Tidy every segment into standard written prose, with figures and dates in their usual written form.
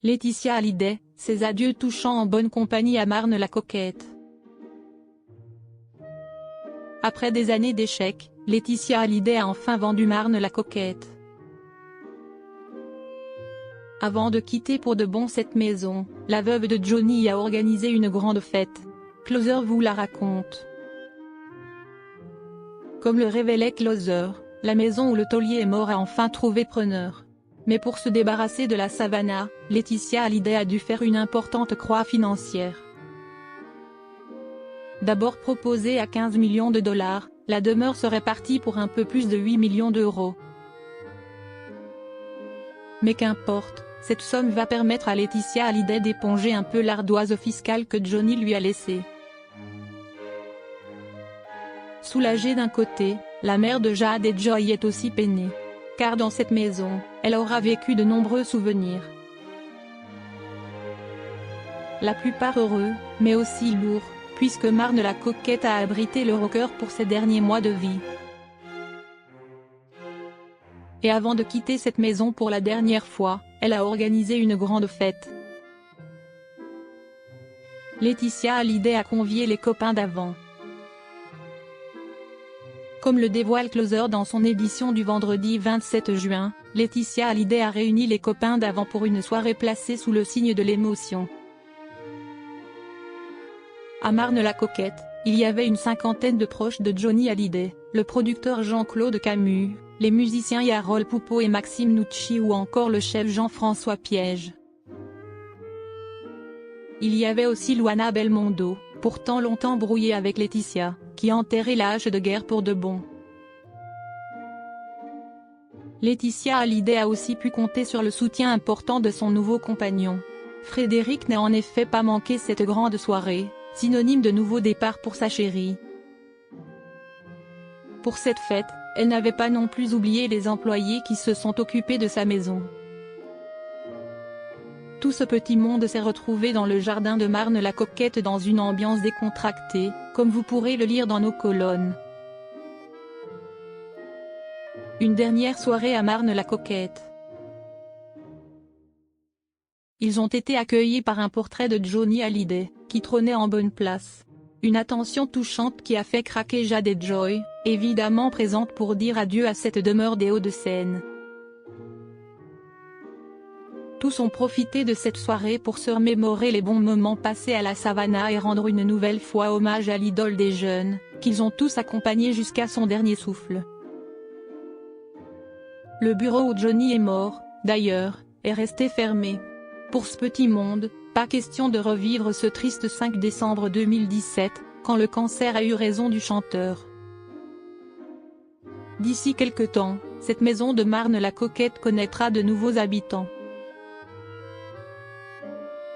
Laetitia Hallyday, ses adieux touchants en bonne compagnie à Marne-la-Coquette. Après des années d'échecs, Laetitia Hallyday a enfin vendu Marne-la-Coquette. Avant de quitter pour de bon cette maison, la veuve de Johnny y a organisé une grande fête. Closer vous la raconte. Comme le révélait Closer, la maison où le taulier est mort a enfin trouvé preneur. Mais pour se débarrasser de la Savannah, Laetitia Hallyday a dû faire une importante croix financière. D'abord proposée à 15 millions de dollars, la demeure serait partie pour un peu plus de 8 millions d'euros. Mais qu'importe, cette somme va permettre à Laetitia Hallyday d'éponger un peu l'ardoise fiscale que Johnny lui a laissée. Soulagée d'un côté, la mère de Jade et Joy est aussi peinée. Car dans cette maison, elle aura vécu de nombreux souvenirs. La plupart heureux, mais aussi lourds, puisque Marne-la-Coquette a abrité le rocker pour ses derniers mois de vie. Et avant de quitter cette maison pour la dernière fois, elle a organisé une grande fête. Laetitia Hallyday a convié les copains d'avant. Comme le dévoile Closer dans son édition du vendredi 27 juin, Laetitia Hallyday a réuni les copains d'avant pour une soirée placée sous le signe de l'émotion. À Marne-la-Coquette, il y avait une cinquantaine de proches de Johnny Hallyday, le producteur Jean-Claude Camus, les musiciens Yarol Poupeau et Maxime Nucci ou encore le chef Jean-François Piège. Il y avait aussi Luana Belmondo, pourtant longtemps brouillée avec Laetitia, qui a enterré la hache de guerre pour de bon. Laetitia Hallyday a aussi pu compter sur le soutien important de son nouveau compagnon. Frédéric n'a en effet pas manqué cette grande soirée, synonyme de nouveau départ pour sa chérie. Pour cette fête, elle n'avait pas non plus oublié les employés qui se sont occupés de sa maison. Tout ce petit monde s'est retrouvé dans le jardin de Marne-la-Coquette dans une ambiance décontractée, comme vous pourrez le lire dans nos colonnes. Une dernière soirée à Marne-la-Coquette. Ils ont été accueillis par un portrait de Johnny Hallyday, qui trônait en bonne place. Une attention touchante qui a fait craquer Jade et Joy, évidemment présentes pour dire adieu à cette demeure des Hauts-de-Seine. Tous ont profité de cette soirée pour se remémorer les bons moments passés à la Savannah et rendre une nouvelle fois hommage à l'idole des jeunes, qu'ils ont tous accompagné jusqu'à son dernier souffle. Le bureau où Johnny est mort, d'ailleurs, est resté fermé. Pour ce petit monde, pas question de revivre ce triste 5 décembre 2017, quand le cancer a eu raison du chanteur. D'ici quelque temps, cette maison de Marne-la-Coquette connaîtra de nouveaux habitants.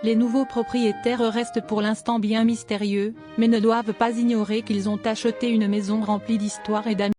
Les nouveaux propriétaires restent pour l'instant bien mystérieux, mais ne doivent pas ignorer qu'ils ont acheté une maison remplie d'histoire et d'amis.